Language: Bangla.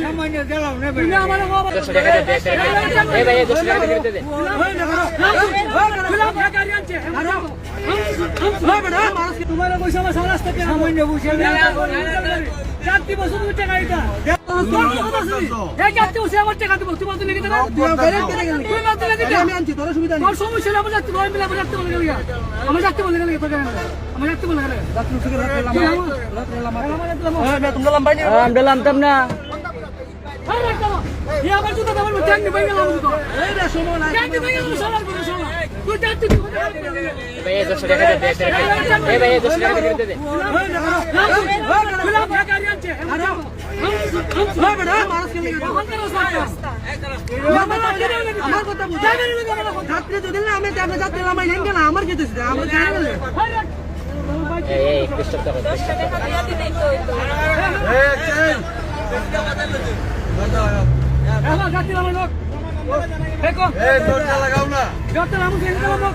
সামান্য গেলাম না ভাই। তোমার পয়সা আমার সারা রাস্তা কেন সামান্য বসে 4 বছর টাকা এটা আমার টাকা দেবো তোমার তো লেগে আমি আনছি তোর সুবিধা নেই সমস্যা আমার যাচ্ছে আমার যাচ্ছে বলে গেলে আমার যাচ্ছে বলে গেলে দিলাম তাম না আবার জুতো দেওয়ার মধ্যে আমি ভাই গেলাম তুই যাচ্ছি আমার কি লাগাও না